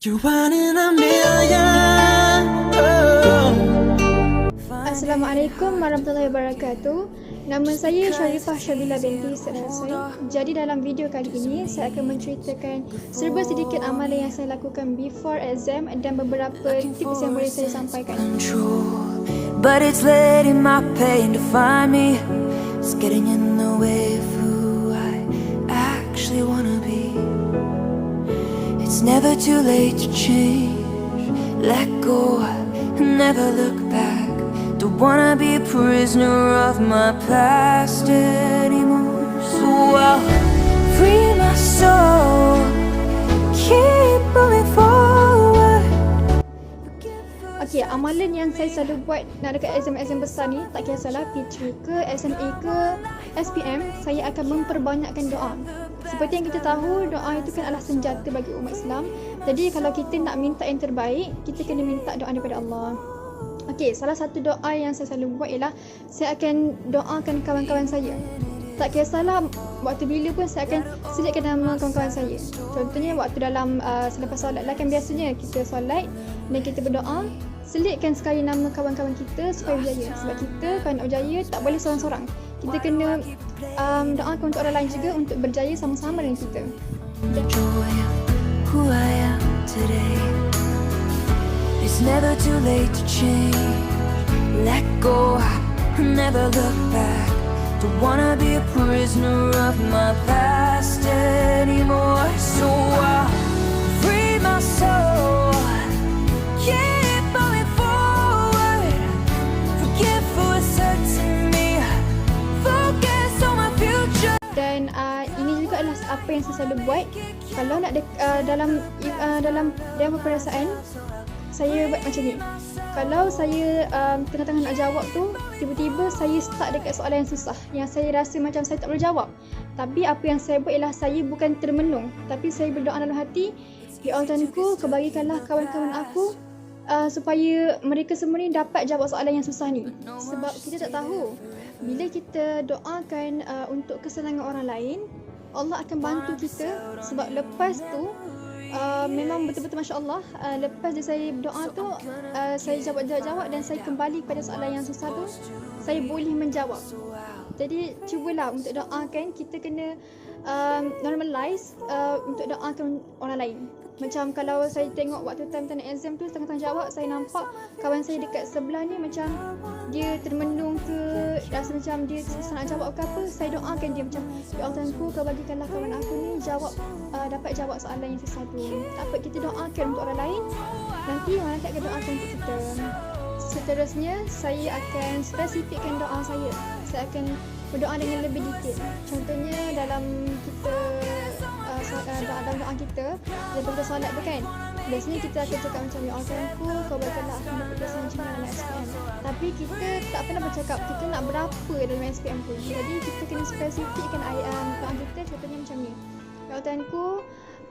You're one in a million. Oh. Assalamualaikum warahmatullahi wabarakatuh. Nama saya Sharifah Syabila binti Syed Hussein. Jadi dalam video kali ini saya akan menceritakan serba sedikit amalan yang saya lakukan before exam dan beberapa tips yang boleh saya sampaikan. But it's letting my pain define me. It's getting in the way of who I actually wanna be. It's never too late to change. Let go, never look back. Don't wanna be a prisoner of my past anymore. So I'll free my soul, keep moving forward. Okey, amalan yang saya selalu buat nak dekat exam-exam besar ni, tak kisahlah P3 ke, SMA ke, SPM, saya akan memperbanyakkan doa. Seperti yang kita tahu, doa itu kan adalah senjata bagi umat Islam. Jadi kalau kita nak minta yang terbaik, kita kena minta doa daripada Allah. Okey, salah satu doa yang saya selalu buat ialah saya akan doakan kawan-kawan saya. Tak kisahlah waktu bila pun saya akan selitkan nama kawan-kawan saya. Contohnya waktu dalam selepas solat lah, kan biasanya kita solat dan kita berdoa, selitkan sekali nama kawan-kawan kita supaya berjaya. Sebab kita kalau nak berjaya tak boleh seorang-seorang. Kita kena doakan untuk orang lain juga untuk berjaya sama-sama dengan kita. Enjoy who I am today. It's never too late to change. Let go, never look back. Don't wanna be a prisoner of my past anymore. So I'll free my soul, keep moving forward. Forgive who has hurting me, focus on my future. Dan ini juga adalah apa yang saya selalu buat kalau nak dalam perasaan. Saya buat macam ni. Kalau saya tengah-tengah nak jawab tu, tiba-tiba saya start dekat soalan yang susah, yang saya rasa macam saya tak boleh jawab. Tapi apa yang saya buat ialah saya bukan termenung, tapi saya berdoa dalam hati, ya Allah Tuhanku, kebagikanlah kawan-kawan aku supaya mereka semua ni dapat jawab soalan yang susah ni. Sebab kita tak tahu, bila kita doakan untuk kesenangan orang lain, Allah akan bantu kita. Sebab lepas tu memang betul-betul Masya Allah, lepas dia saya berdoa tu, saya jawab dan saya kembali kepada soalan yang susah tu, saya boleh menjawab. Jadi cubalah untuk doakan, kita kena normalize untuk doakan orang lain. Macam kalau saya tengok waktu time exam tu, tengah-tengah jawab, saya nampak kawan saya dekat sebelah ni macam dia termenung ke, rasa macam dia susah nak jawab ke apa, saya doakan dia macam, ya Allah Tuhanku, kau bagikanlah kawan aku ni dapat jawab soalan yang susah tu. Apa, kita doakan untuk orang lain, nanti orang lain akan doakan untuk kita. Seterusnya, saya akan spesifikkan doa saya. Saya akan berdoa dengan lebih detail. Contohnya dalam kita dalam doa kita, lepas kita solat tu kan, biasanya kita akan cakap macam, ya Allah Tuhanku, kau bagikanlah aku dapat kesan macam mana dalam SPM. Tapi kita tak pernah bercakap kita nak berapa dalam SPM tu. Jadi kita kena spesifikkan doa kita. Contohnya macam ni, ya Allah Tuhanku,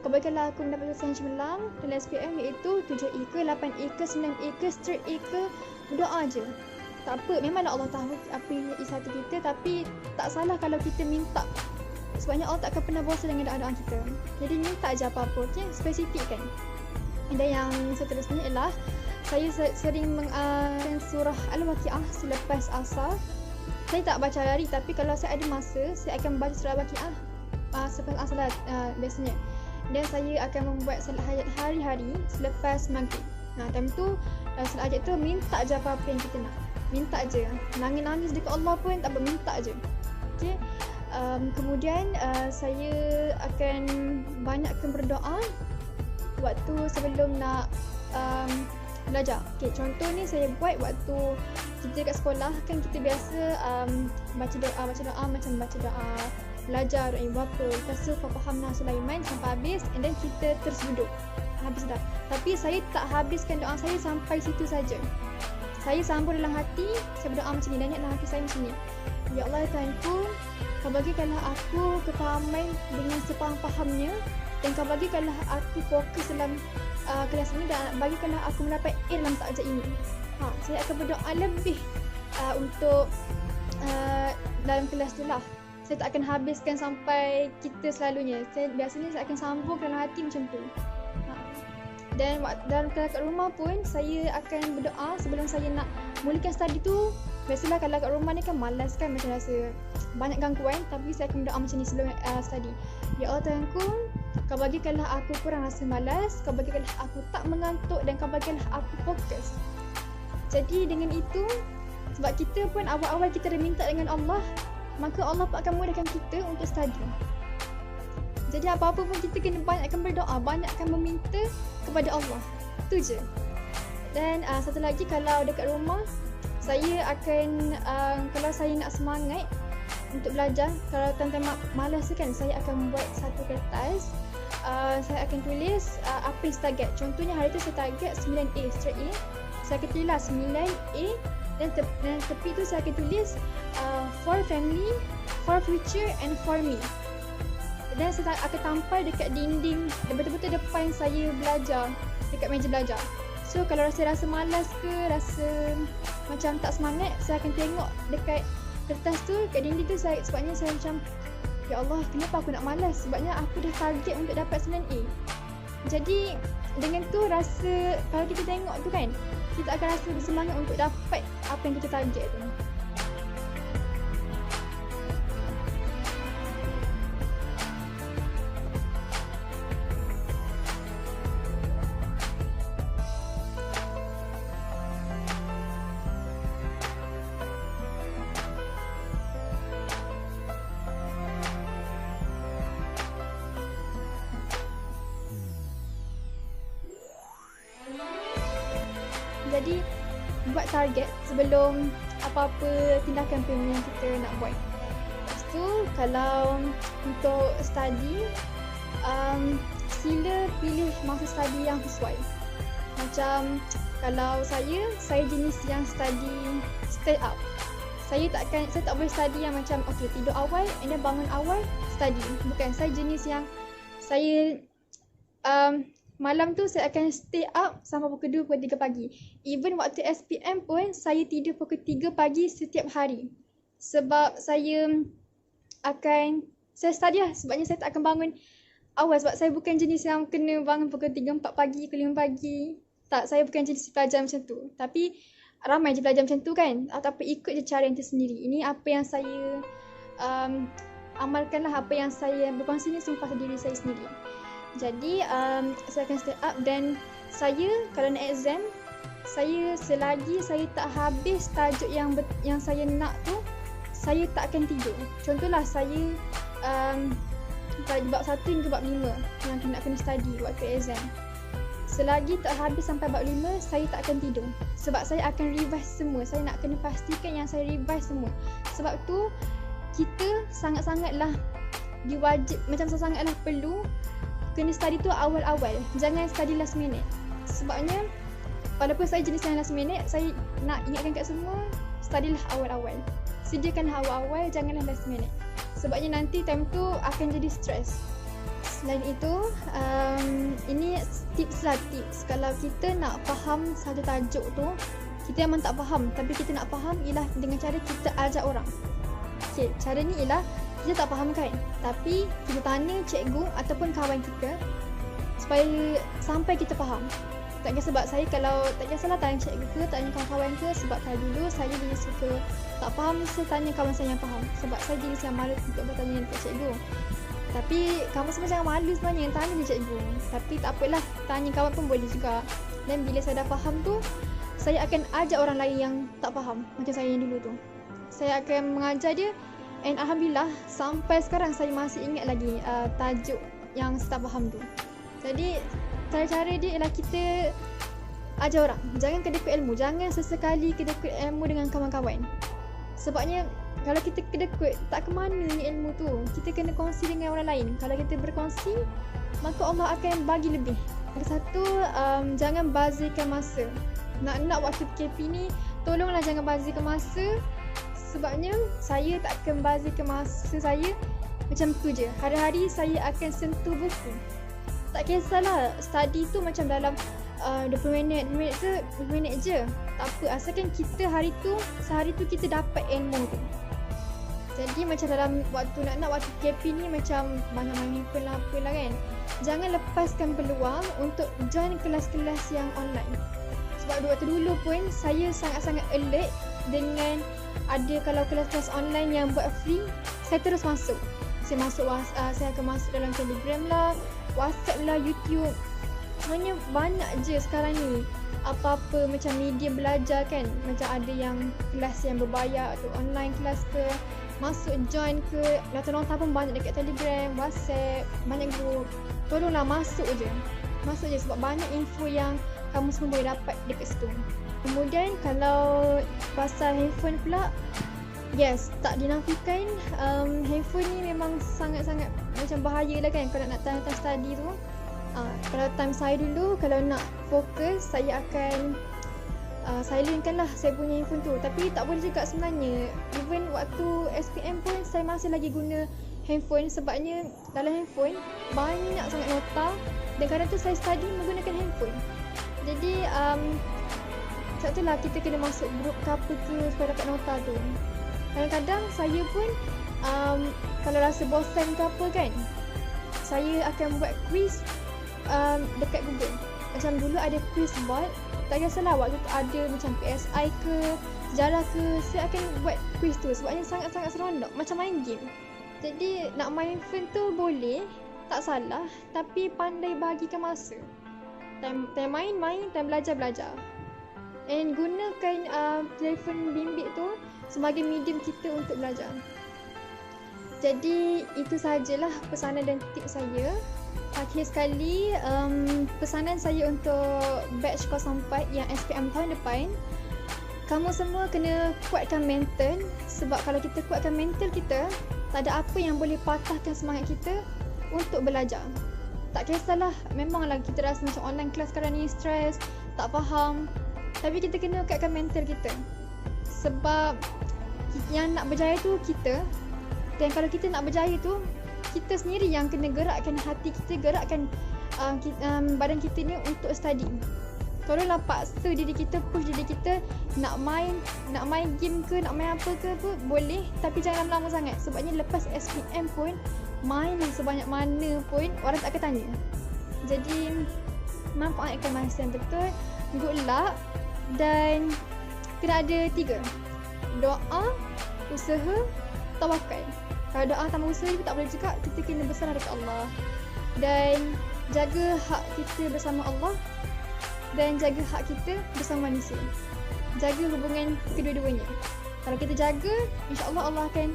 kau bagikanlah aku mendapat kesan cemerlang dalam SPM, iaitu 7E ke, 8E ke, 9E ke, straight E ke, doa je. Tak apa, memanglah Allah tahu apa isi hati kita, tapi tak salah kalau kita minta. Sebabnya Allah tak akan pernah bosan dengan doa-doa kita. Jadi minta je apa-apa, okay? Spesifikkan. Dan yang seterusnya ialah saya sering surah Al-Waqiah selepas asar. Saya tak baca hari, tapi kalau saya ada masa, saya akan baca surah Al-Waqiah selepas asar biasanya. Dan saya akan membuat salat hajat hari-hari selepas maghrib. Time tu dalam salat hajat tu minta je apa-apa yang kita nak. Minta je. Nangis-nangis dekat Allah pun tak apa, minta je. Okay? Kemudian saya akan banyakkan berdoa waktu sebelum nak belajar. Okay, contoh ni saya buat waktu kita kat sekolah kan, kita biasa baca doa macam baca doa belajar, doa ibu bapa, lepas tu Fahamna Sulaiman sampai habis, and then kita terus duduk. Habis dah. Tapi saya tak habiskan doa saya sampai situ saja. Saya sambung dalam hati, saya berdoa macam ni, dan dalam hati saya macam ni, ya Allah Tuhanku, kau bagikanlah aku kefahaman dengan sepaham-fahamnya, dan kau bagikanlah aku fokus dalam kelas ini, dan bagikanlah aku mendapat A dalam subjek ini. Saya akan berdoa lebih untuk dalam kelas tu lah. Saya tak akan habiskan sampai kita selalunya. Biasanya saya akan sambung dalam hati macam tu. Dan dalam kalau kat rumah pun saya akan berdoa sebelum saya nak mulakan study tu. Biasalah kalau kat rumah ni kan malas kan, macam rasa banyak gangguan, tapi saya akan berdoa macam ni sebelum study. Ya Allah Tuhanku, kau bagikanlah aku kurang rasa malas, kau bagikanlah aku tak mengantuk, dan kau bagikanlah aku fokus. Jadi dengan itu, sebab kita pun awal-awal kita dah minta dengan Allah, maka Allah pun akan mudahkan kita untuk study. Jadi apa-apa pun kita kena banyakkan berdoa, banyakkan meminta kepada Allah. Itu je. Dan satu lagi, kalau dekat rumah, saya akan kalau saya nak semangat untuk belajar, kalau tuan-tuan malas kan, saya akan buat satu kertas. Saya akan tulis apa yang saya target. Contohnya hari tu saya target 9A, straight A. Saya akan tulis 9A, dan tepi tu saya akan tulis for family, for future and for me. Dan saya akan tampal dekat dinding betul-betul depan saya belajar, dekat meja belajar. So kalau rasa malas ke, rasa macam tak semangat, saya akan tengok dekat kertas tu, kat dinding tu. Sebabnya saya macam, ya Allah, kenapa aku nak malas? Sebabnya aku dah target untuk dapat 9A. Jadi dengan tu rasa, kalau kita tengok tu kan, kita akan rasa bersemangat untuk dapat apa yang kita target tu. Jadi buat target sebelum apa-apa tindakan pun yang kita nak buat. Lepas tu kalau untuk study, sila pilih masa study yang sesuai. Macam kalau saya jenis yang study stay up. Saya tak boleh study yang macam okay, tidur awal and then bangun awal study. Bukan, saya jenis yang saya malam tu saya akan stay up sampai pukul 2, pukul 3 pagi. Even waktu SPM pun saya tidur pukul 3 pagi setiap hari. Sebab saya study lah. Sebabnya saya tak akan bangun awal. Sebab saya bukan jenis yang kena bangun pukul 3, 4 pagi, pukul 5 pagi. Tak, saya bukan jenis pelajar macam tu. Tapi ramai je pelajar macam tu kan. Tapi ikut je cara yang tersendiri. Ini apa yang saya amalkanlah, apa yang saya berkongsi ni sumpah diri saya sendiri. Jadi saya akan stay up, dan saya kalau nak exam, saya selagi saya tak habis tajuk yang saya nak tu, saya tak akan tidur. Contohlah saya bab 1 hingga bab 5 yang nak kena study waktu exam. Selagi tak habis sampai bab 5, saya tak akan tidur. Sebab saya akan revise semua. Saya nak kena pastikan yang saya revise semua. Sebab tu kita sangat-sangatlah macam sangat-sangatlah perlu kena study tu awal-awal. Jangan study last minute. Sebabnya walaupun saya jenis yang last minute, saya nak ingatkan kat semua, studylah awal-awal. Sediakanlah awal-awal, janganlah last minute. Sebabnya nanti time tu akan jadi stress. Selain itu, ini tips. Kalau kita nak faham satu tajuk tu, kita memang tak faham, tapi kita nak faham ialah dengan cara kita ajak orang. Okay, cara ni ialah kita tak faham kan, tapi kita tanya cikgu ataupun kawan kita supaya sampai kita faham. Tak kisah, sebab saya kalau tak kisahlah tanya cikgu ke, tanya kawan-kawan ke. Sebab kalau dulu saya jenis suka tak faham, saya tanya kawan saya yang faham. Sebab saya jenis yang malu untuk bertanya dengan cikgu. Tapi kawan semua jangan malu sebenarnya, tanya je cikgu. Tapi tak apalah, tanya kawan pun boleh juga. Dan bila saya dah faham tu, saya akan ajak orang lain yang tak faham macam saya yang dulu tu. Saya akan mengajar dia. And Alhamdulillah sampai sekarang saya masih ingat lagi tajuk yang saya tak faham tu. Jadi cara-cara dia ialah kita ajar orang. Jangan kedekut ilmu. Jangan sesekali kedekut ilmu dengan kawan-kawan. Sebabnya kalau kita kedekut, tak ke mana ni ilmu tu. Kita kena kongsi dengan orang lain. Kalau kita berkongsi, maka Allah akan bagi lebih. Yang satu, jangan bazirkan masa. Nak waktu PKP ni, tolonglah jangan bazirkan masa. Sebabnya saya tak akan bazirkan masa saya macam tu je. Hari-hari saya akan sentuh buku. Tak kisahlah study tu macam dalam 20 minit ke 20 minit je. Tak apa, asalkan kita sehari tu kita dapat ilmu tu. Jadi macam dalam waktu waktu PKP ni macam banyak main handphone lah apalah kan. jangan lepaskan peluang untuk join kelas-kelas yang online. Sebab waktu dulu pun saya sangat-sangat alert dengan ada kalau kelas-kelas online yang buat free, saya terus masuk. Saya akan masuk dalam Telegram lah, WhatsApp lah, YouTube. Sebenarnya banyak je sekarang ni apa-apa macam media belajar kan. Macam ada yang kelas yang berbayar atau online kelas ke, masuk join ke, nota-nota pun banyak dekat Telegram, WhatsApp, banyak group. Tolonglah masuk je sebab banyak info yang kamu semua boleh dapat dekat situ. Kemudian kalau pasal handphone pula, yes, tak dinafikan handphone ni memang sangat-sangat macam bahaya lah kan kalau nak time study tu. Kalau time saya dulu, kalau nak fokus, saya akan silentkan lah saya punya handphone tu. Tapi tak boleh juga sebenarnya. Even waktu SPM pun saya masih lagi guna handphone sebabnya dalam handphone banyak sangat nota dan kadang tu saya study menggunakan handphone. Jadi sebab tu lah kita kena masuk group ke apa ke supaya dapat nota tu. Kadang-kadang saya pun kalau rasa bosan ke apa kan, saya akan buat quiz dekat Google. Macam dulu ada quiz bot, tak kisahlah waktu tu ada macam PSI ke, sejarah ke, saya akan buat quiz tu sebabnya sangat-sangat seronok, macam main game. Jadi nak main phone tu boleh, tak salah, tapi pandai bahagikan masa. Time main, time belajar. And gunakan telefon bimbit tu sebagai medium kita untuk belajar. Jadi itu sajalah pesanan dan tips saya. Akhir sekali, pesanan saya untuk batch 04 yang SPM tahun depan, kamu semua kena kuatkan mental. Sebab kalau kita kuatkan mental kita, tak ada apa yang boleh patahkan semangat kita untuk belajar. Tak kisahlah, memanglah kita rasa macam online kelas sekarang ni stres, tak faham, tapi kita kena kuatkan mental kita. Sebab yang nak berjaya tu kita, dan kalau kita nak berjaya tu, kita sendiri yang kena gerakkan hati kita, gerakkan badan kita ni untuk study. Tolonglah paksa diri kita, push diri kita nak main game ke, nak main apa ke pun boleh, tapi jangan lama-lama sangat. Sebabnya lepas SPM pun main sebanyak mana pun orang tak akan tanya. Jadi manfaatkan masa yang betul, good luck, dan kena ada 3: doa, usaha, tawakal. Kalau doa tanpa usaha pun tak boleh juga, kita kena berserah dekat Allah. Dan jaga hak kita bersama Allah dan jaga hak kita bersama manusia. Jaga hubungan kedua-duanya. Kalau kita jaga, insya-Allah Allah akan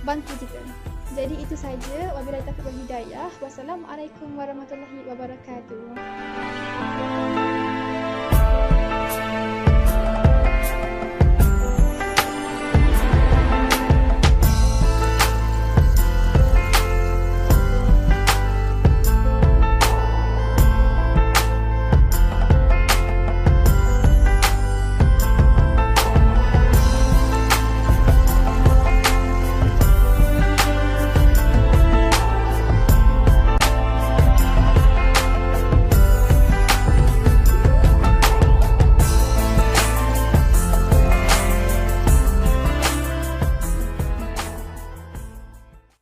bantu kita. Jadi itu saja. Wabillahi taufiq wal hidayah. Wassalamualaikum warahmatullahi wabarakatuh.